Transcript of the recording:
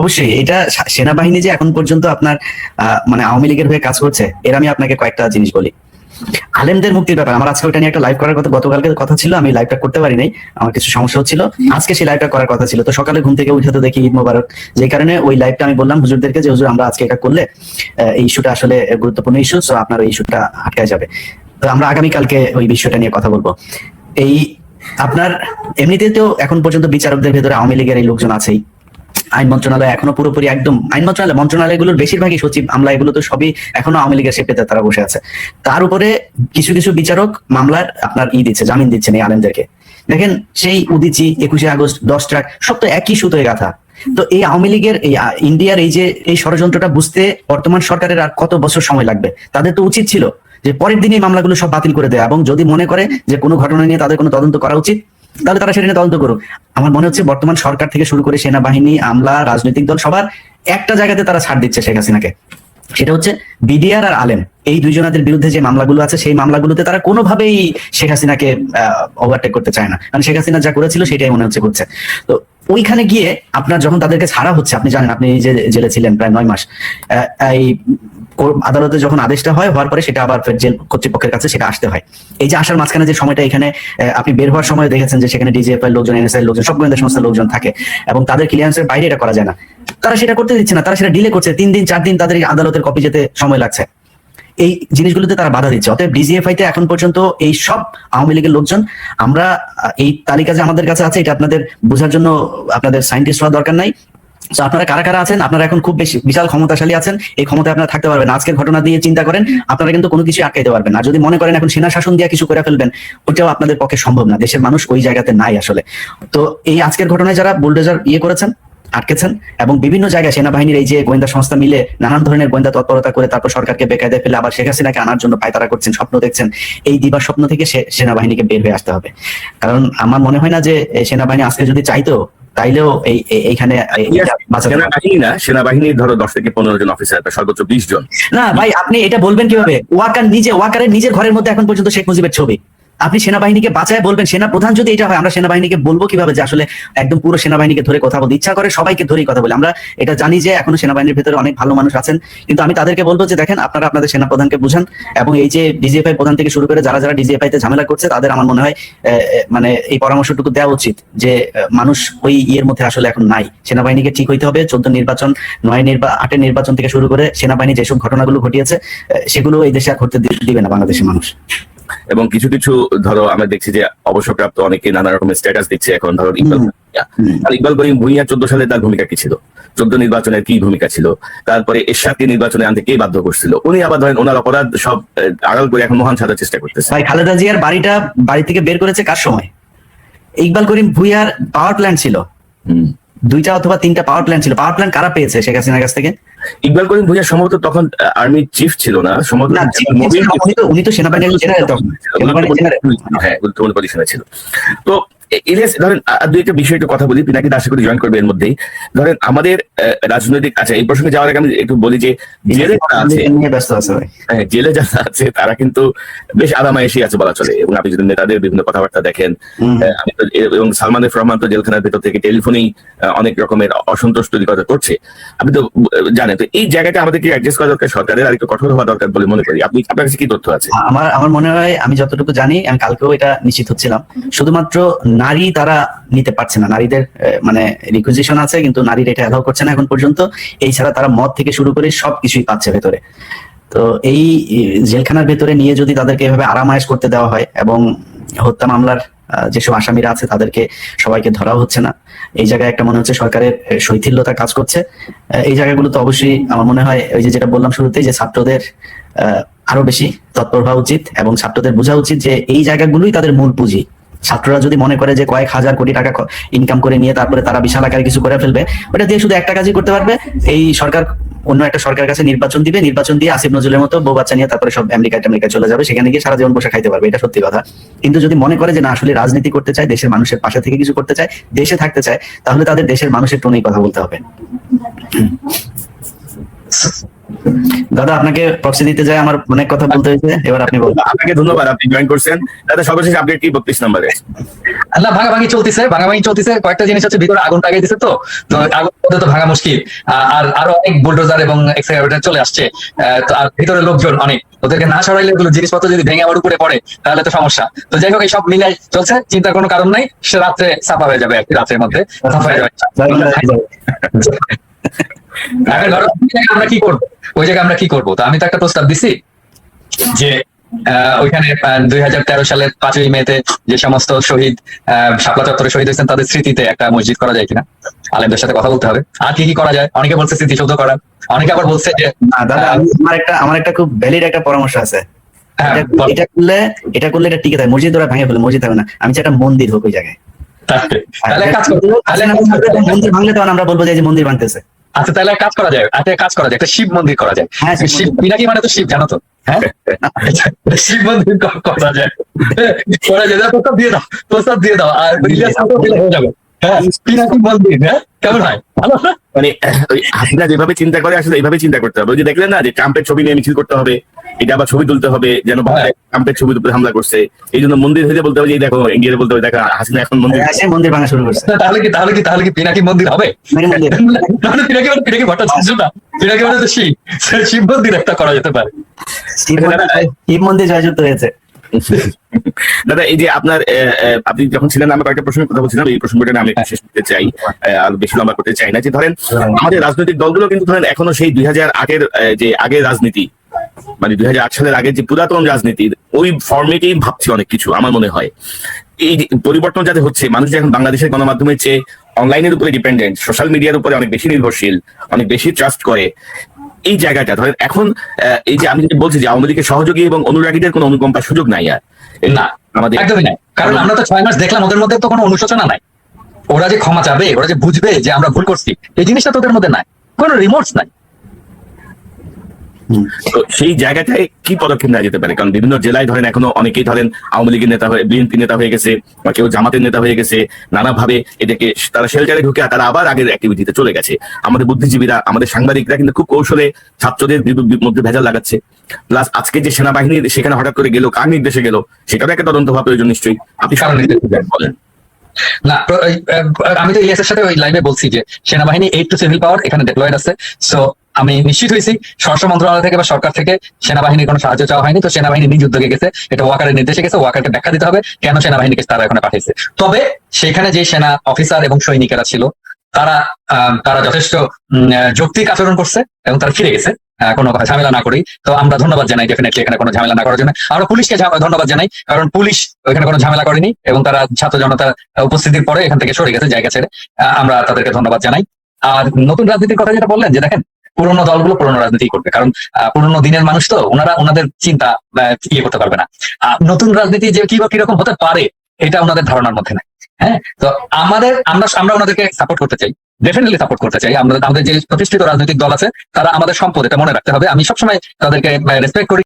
অবশ্যই এটা সেনাবাহিনী যে এখন পর্যন্ত আপনার মানে আওয়ামী লীগের হয়ে কাজ করছে, এর আমি আপনাকে কয়েকটা জিনিস বলি। আলেমদের মুক্তির ব্যাপার আমার আজকে ওটা নিয়ে একটা লাইভ করার কথা, গতকালকে কথা ছিল, আমি লাইভটা করতে পারি নাই, আমার কিছু সমস্যা হচ্ছিল। আজকে সেই লাইভটা করার কথা ছিল, তো সকালে ঘুম থেকে উঠে তো দেখি ঈদ মোবারক, যে কারণে ওই লাইভটা আমি বললাম হুজুরদেরকে যে হুজুর আমরা আজকে এটা করলে এই ইস্যুটা আসলে গুরুত্বপূর্ণ ইস্যু, সো আপনার ওই ইস্যুটা আটকায় যাবে। তো আমরা আগামীকালকে ওই বিষয়টা নিয়ে কথা বলবো। এই আপনার এমনিতে তো এখন পর্যন্ত বিচারকদের ভেতরে আওয়ামী লীগের এই লোকজন আছেই। আইন মন্ত্রণালয় এখনো পুরোপুরি একদম আইন মন্ত্রণালয়গুলোর বেশিরভাগই সচিব আমলা এগুলো তো সবই এখনো আওয়ামী লীগের শেপেতে তারা বসে আছে। তার উপরে কিছু কিছু বিচারক মামলার আপনার দিচ্ছে, জামিন দিচ্ছেন এই আলেমদেরকে। দেখেন সেই উদিচি 21শে আগস্ট 10 ট্রাক সব তো একই সুতোয় গাথা। তো এই আওয়ামী লীগের এই ইন্ডিয়ার এই যে এই ষড়যন্ত্রটা বুঝতে বর্তমান সরকারের আর কত বছর সময় লাগবে? তাদের তো উচিত ছিল যে পরের দিনই মামলাগুলো সব বাতিল করে দেয়, এবং যদি মনে করে যে কোনো ঘটনা নিয়ে তাদের কোনো তদন্ত করা উচিত তাহলে তারা সেটা নিয়ে তদন্ত করুক। আমার মনে হচ্ছে বর্তমান সরকার থেকে শুরু করে সেনাবাহিনী, আমলা, রাজনৈতিক দল সবার একটা জায়গাতে তারা ছাড় দিচ্ছে শেখ হাসিনাকে, সেটা হচ্ছে বিডিআর আর আলেম। এই দুইজনাদের বিরুদ্ধে যে মামলাগুলো আছে সেই মামলাগুলোতে তারা কোনোভাবেই শেখ হাসিনাকে ওভারটেক করতে চায় না, কারণ শেখ হাসিনা যা করেছিল সেটাই মনে হচ্ছে করছে। তো ওইখানে গিয়ে আপনার যখন তাদেরকে ছাড়া হচ্ছে, আপনি জানেন আপনি যে জেলে ছিলেন প্রায় 9 মাস, এই আদালতে যখন আদেশটা হওয়ার পরে সেটা আবার জেল কর্তৃপক্ষের কাছে সেটা আসতে হয়। এই যে আসার মাঝখানে যে সময়টা, এখানে আপনি বের হওয়ার সময় দেখেছেন যে সেখানে ডিজিএফআই লোকজন, এনএসআই লোকজন, সব গোয়েন্দা সংস্থার লোকজন থাকে এবং তাদের ক্লিয়ারেন্সের বাইরে এটা করা যায় না। তারা সেটা করতে দিচ্ছে না, তারা সেটা ডিলে করছে, 3 দিন 4 দিন তাদের আদালতের কপি যেতে সময় লাগছে। এই জিনিসগুলোতে তারা বাধা দিচ্ছে। অতএব ডিজিএফআই তে এখন পর্যন্ত এই সব আওয়ামী লীগের লোকজন, আমরা এই তালিকা যে আমাদের কাছে আছে এটা আপনাদের বোঝার জন্য আপনাদের সায়েন্টিস্ট হওয়া দরকার নাই। আপনারা কারা কারা আছেন, আপনারা এখন খুব বেশি বিশাল ক্ষমতাশালী আছেন, এই ক্ষমতায় আপনারা থাকতে পারবেন। আজকের ঘটনা দিয়ে চিন্তা করেন, আপনারা কিন্তু কোনো কিছু আটকাইতে পারবেন না। যদি মনে করেন এখন সেনা শাসন দিয়ে কিছু করে ফেলবেন, ওটাও আপনাদের পক্ষে সম্ভব না। দেশের মানুষ ওই জায়গাতে নাই আসলে। তো এই আজকের ঘটনায় যারা বুলডোজার করেছেন, আটকেছেন, এবং বিভিন্ন জায়গায় সেনাবাহিনীর এই যে গোয়েন্দা সংস্থা মিলে নানান ধরনের গোয়েন্দা তৎপরতা করে তারপর সরকারকে বেকায়দায় ফেলে আবার শেখ হাসিনাকে আনার জন্য পায়তারা করছেন, স্বপ্ন দেখছেন, এই দিবার স্বপ্ন থেকে সেনাবাহিনীকে বের হয়ে আসতে হবে। কারণ আমার মনে হয় না যে সেনাবাহিনী আজকে যদি চাইতো তাইলেও এইখানে সেনাবাহিনীর ধরো 10 থেকে 15 জন অফিসার, সর্বোচ্চ 20 জন। না ভাই, আপনি এটা বলবেন কিভাবে? ওয়াকারের নিজের ঘরের মধ্যে এখন পর্যন্ত শেখ মুজিবের ছবি। আপনি সেনাবাহিনীকে বাঁচায় বলবেন, সেনা প্রধান যদি এটা হয়, আমরা সেনাবাহিনীকে বলবো কিভাবে যে আসলে একদম পুরো সেনাবাহিনীকে ধরে কথা বলতে ইচ্ছা করে, সবাইকে ধরেই কথা বলি। আমরা এটা জানি যে এখনো সেনাবাহিনীর ভেতরে অনেক ভালো মানুষ আছেন, কিন্তু আমি তাদেরকে বলবো যে দেখেন আপনারা আপনাদের সেনা প্রধানকে বুঝান, এবং এই যে ডিজিএফআই প্রধান থেকে শুরু করে যারা যারা ডিজিএফআই তে ঝামেলা করছে তাদের আমার মনে হয় মানে এই পরামর্শটুকু দেওয়া উচিত যে মানুষ ওই ইয়ের মধ্যে আসলে এখন নাই। সেনাবাহিনীকে ঠিক হইতে হবে। 14 নির্বাচন, 8 নির্বাচন থেকে শুরু করে সেনাবাহিনী যেসব ঘটনাগুলো ঘটিয়েছে সেগুলো এই দেশে আর ঘটতে দিবে না বাংলাদেশের মানুষ। এবং কিছু কিছু ধরো আমরা দেখছি যে অবসরপ্রাপ্ত অনেকে নানা রকমের স্ট্যাটাস দিচ্ছে এখন। ধরো ইকবাল করিম ভূঁইয়া 14 সালে তার ভূমিকা কি ছিল, 14 নির্বাচনের কি ভূমিকা ছিল, তারপরে এরশাদকে নির্বাচনে আনতে কে বাধ্য করছিল, উনি আবার ধরেন ওনার অপরাধ সব আড়াল করে এখন মহান সাজার চেষ্টা করতেছে। ভাই খালেদা জিয়ার বাড়ি থেকে বের করেছে কার সময়? ইকবাল করিম ভূঁইয়ার পাওয়ার প্ল্যান্ট ছিল, 2টা অথবা 3টা পাওয়ার প্ল্যান্ট ছিল। পাওয়ার প্ল্যান্ট কারা পেয়েছে শেখ হাসিনার কাছ থেকে? ইকবাল করিম ভূঁইয়া সম্ভবত তখন আর্মি চিফ ছিল না, উনি তো সেনাবাহিনীর জেনারেল তখন, হ্যাঁ গুরুত্বপূর্ণ পজিশনে ছিল। তো ইলিয়াস ধরেন দুই একটা বিষয় একটু কথা বলি, পিনাকি আশা করি জয়েন করবে এর মধ্যেই। ধরেন আমাদের রাজনৈতিক, আচ্ছা এই প্রসঙ্গে যাওয়ার আগে আমি একটু বলি যে জেলে যারা আছে তারা কিন্তু বেশ আরামায়েশি আছে বলা চলে। এবং আপনি যদি নেতাদের বিভিন্ন কথাবার্তা দেখেন, এবং সালমান এফ রহমান তো জেলখানার ভেতর থেকে টেলিফোনেই অনেক রকমের অসন্তোষ তৈরি করছে, আপনি তো জানেন। তো এই জায়গাটা আমাদেরকে অ্যাডজাস্ট করা দরকার, সরকারের আর একটু কঠোর হওয়া দরকার বলে মনে করি। আপনার কাছে কি তথ্য আছে? আমার মনে হয়, আমি যতটুকু জানি, আমি কালকেও এটা নিশ্চিত হচ্ছিলাম, শুধুমাত্র নারী তারা নিতে পারছে না। নারীদের মানে রিকুইজিশন আছে কিন্তু নারীরা এটা অ্যালাউ করছে না এখন পর্যন্ত। এই ছাড়া তারা মদ থেকে শুরু করে সবকিছুই পাচ্ছে ভেতরে। তো এই জেলখানার ভেতরে নিয়ে যদি তাদেরকে এভাবে আরামায়েশ করতে দেওয়া হয়, এবং হত্যা মামলার যেসব আসামিরা আছে তাদেরকে সবাইকে ধরাও হচ্ছে না, এই জায়গায় একটা মনে হচ্ছে সরকারের শৈথিল্যতা কাজ করছে। এই জায়গাগুলো তো অবশ্যই আমার মনে হয় ওই যে যেটা বললাম শুরুতেই, যে ছাত্রদের আরো বেশি তৎপর হওয়া উচিত, এবং ছাত্রদের বোঝা উচিত যে এই জায়গাগুলোই তাদের মূল পুঁজি। ছাত্ররা যদি মনে করে যে কয়েক হাজার কোটি টাকা ইনকাম করে নিয়ে তারপরে তারা বিশাল আকারে কিছু করে ফেলবে, ওটা দিয়ে শুধু একটা কাজই করতে পারবে, এই সরকার অন্য একটা সরকারের কাছে নির্বাচন দিবে, নির্বাচন দিয়ে আসিফ নজরুলের মতো বউ বাচ্চা নিয়ে তারপরে সব আমেরিকায় চলে যাবে, সেখানে গিয়ে সারা জীবন বসে খাইতে পারবে। এটা সত্যি কথা। কিন্তু যদি মনে করে যে না আসলে রাজনীতি করতে চায়, দেশের মানুষের পাশে থেকে কিছু করতে চায়, দেশে থাকতে চায়, তাহলে তাদের দেশের মানুষের টোনেই কথা বলতে হবে। দাদা আপনাকে প্রক্সি দিতে যায় আমার অনেক কথা বলতে হয়েছে, এবার আপনি বলুন। আপনাকে ধন্যবাদ, আপনি জয়েন করছেন। দাদা সর্বশেষ আপডেট কি 32 নম্বরে? না, ভাঙাভাঙি চলতেছে, কয়েকটা জিনিস হচ্ছে, ভিতরে আগুন লাগাই দিছে, তো আগুন তো ভাঙা মুশকিল। আর আরো অনেক বুলডোজার এবং এক্সকাভেটর চলে আসছে, তো আর ভিতরে লোকজন অনেক, ওদেরকে না সরাইলে এগুলো জিনিসপত্র যদি ভেঙে আবার উপরে পড়ে তাহলে তো সমস্যা। তো যাই হোক, এই সব মিলাই চলছে, চিন্তার কোনো কারণ নাই, সে রাত্রে সাফা হয়ে যাবে, আর কি রাত্রের মধ্যে সাফা হয়ে যাবে। আমরা কি করবো ওই জায়গায়, আমরা কি করবো? তো আমি তো একটা প্রস্তাব দিছি যে ওইখানে 2013 সালের 5ই মেতে যে সমস্ত শহীদ শাপলা চত্বরে শহীদ হয়েছেন তাদের স্মৃতিতে একটা মসজিদ করা যায় কিনা, আলেমদের সাথে কথা বলতে হবে। আর কি কি করা যায়, অনেকে বলছে স্মৃতিসৌধ করা, অনেকে আবার বলছে যে না দাদা, আমার একটা খুব ভ্যালিড একটা পরামর্শ আছে। এটা করলে এটা টিকে থাকে, মসজিদ ওরা ভেঙে ফেলে, মসজিদ হবে না, আমি চাই একটা মন্দির হোক ওই জায়গায়। তাহলে কাজ মন্দির ভাঙলে তখন আমরা বলবো যে মন্দির ভাঙতেছে। আচ্ছা, তাহলে কাজ করা যায়, একটা শিব মন্দির করা যায়। হ্যাঁ, শিব পিনাকি মানে তো শিব, জানো তো? হ্যাঁ, শিব মন্দির করা যায়, প্রস্তাব দিয়ে দাও আর হয়ে যাবে। হ্যাঁ, পিনাকি মন্দির, হ্যাঁ কেমন হয়? ভালো না? মানে ওই হাসিনা যেভাবে চিন্তা করে আসলে এইভাবে চিন্তা করতে হবে। ওই যে দেখলেন না যে ট্রাম্পের ছবি নিয়ে মিছিল করতে হবে, এটা আবার ছবি তুলতে হবে যেন ট্রাম্পের ছবির উপরে হামলা করছে, এই জন্য মন্দির হয়ে বলতে হবে যে দেখো, ইন্ডিয়াতে বলতে হবে দেখো হাসিনা এখন মন্দির ভাঙা শুরু করছে। তাহলে কি পিনাকি মন্দির হবে? পিনাকি ভট্টাচার্য না, পিনাকি মানে তো শিব মন্দির একটা করা যেতে পারে। শিব মন্দির জয়যুক্ত হয়েছে। দাদা এই যে আপনি যখন ছিলেন, আমরা কয়েকটা প্রশ্নের কথা বলছিলাম, এই প্রসঙ্গটা আমি শেষ করতে চাই, আর বেশি লম্বা করতে চাই না। যে ধরেন আমাদের রাজনৈতিক দলগুলো কিন্তু ধরেন এখনো সেই 2008-এর যে আগের রাজনীতি, মানে 2008 সালের আগের যে পুরাতন রাজনীতির ওই ফর্মেটেই ভাবছি অনেক কিছু। আমার মনে হয় এই পরিবর্তন যাতে হচ্ছে, মানুষ যে এখন বাংলাদেশের গণমাধ্যমের চেয়ে অনলাইনের উপরে ডিপেন্ডেন্ট, সোশ্যাল মিডিয়ার উপরে অনেক বেশি নির্ভরশীল, অনেক বেশি ট্রাস্ট করে, এই জায়গাটা ধরেন এখন এই যে আমি বলছি যে আওয়ামী লীগের সহযোগী এবং অনুরাগীদের কোনো অনুকম্পার সুযোগ নাই আর না, আমাদের একদমই নাই। কারণ আমরা তো 6 মাস দেখলাম ওদের মধ্যে তো কোনো অনুশোচনা নাই। ওরা যে ক্ষমা চাবে, ওরা যে বুঝবে যে আমরা ভুল করছি, এই জিনিসটা তোদের মধ্যে নাই, কোনো রিমোর্স নাই। তো সেই জায়গাটায় কি পদক্ষেপ নেওয়া যেতে পারে? কারণ বিভিন্ন জেলায় ধরেন এখনো অনেকেই ধরেন আওয়ামী লীগের নেতা হয়ে, বিএনপি নেতা হয়ে গেছে, বা কেউ জামাতের নেতা হয়ে গেছে, নানাভাবে এটাকে তারা শেল্টারে ঢুকে তারা আবার আগের অ্যাক্টিভিটিতে চলে গেছে। আমাদের বুদ্ধিজীবীরা, আমাদের সাংবাদিকরা কিন্তু খুব কৌশলে ছাত্রদের মধ্যে ভেজাল লাগাচ্ছে। প্লাস আজকে যে সেনাবাহিনী সেখানে হঠাৎ করে গেল, কার নির্দেশে গেল, সেটারও একটা তদন্ত হওয়া প্রয়োজন নিশ্চয়ই। আপনি বলেন না, আমি তো ইএস এর সাথে ওই লাইভে বলছি যে সেনাবাহিনী 8 টু সিভিল পাওয়ার এখানে ডিপ্লয়েড আছে। সো আমি নিশ্চিত হয়েছি স্বরাষ্ট্র মন্ত্রণালয় থেকে বা সরকার থেকে সেনাবাহিনীর কোনো সাহায্য চাওয়া হয়নি। তো সেনাবাহিনী নিজ উদ্যোগে গেছে, এটা ওয়াকারের নির্দেশে গেছে, ওয়াকারকে ব্যাখ্যা দিতে হবে কেন সেনাবাহিনীকে তারা এখানে পাঠিয়েছে। তবে সেখানে যে সেনা অফিসার এবং সৈনিকেরা ছিল তারা যথেষ্ট যৌক্তিক আচরণ করছে এবং তারা ফিরে গেছে কোনো ঝামেলা না করেই। তো আমরা ধন্যবাদ জানাই ডেফিনেটলি এখানে কোনো ঝামেলা না করার জন্য। আমরা পুলিশকে ধন্যবাদ জানাই, কারণ পুলিশ এখানে কোনো ঝামেলা করেনি এবং তারা ছাত্র জনতার উপস্থিতির পরে এখান থেকে সরে গেছে জায়গা ছেড়ে। আমরা তাদেরকে ধন্যবাদ জানাই। আর নতুন রাজনীতির কথা যেটা বললেন, যে দেখেন পুরোনো দলগুলো পুরোনো রাজনীতি করবে, কারণ পুরোনো দিনের মানুষ তো ওনাদের চিন্তা ইয়ে করতে পারবে না। নতুন রাজনীতি যে কিরকম হতে পারে এটা ওনাদের ধারণার মধ্যে নাই। হ্যাঁ, তো আমরা ওনাদেরকে সাপোর্ট করতে চাই, ডেফিনেটলি সাপোর্ট করতে চাই। আমাদের যে প্রতিষ্ঠিত রাজনৈতিক দল আছে তারা আমাদের সম্পদ, এটা মনে রাখতে হবে। আমি সবসময় তাদেরকে রেসপেক্ট করি।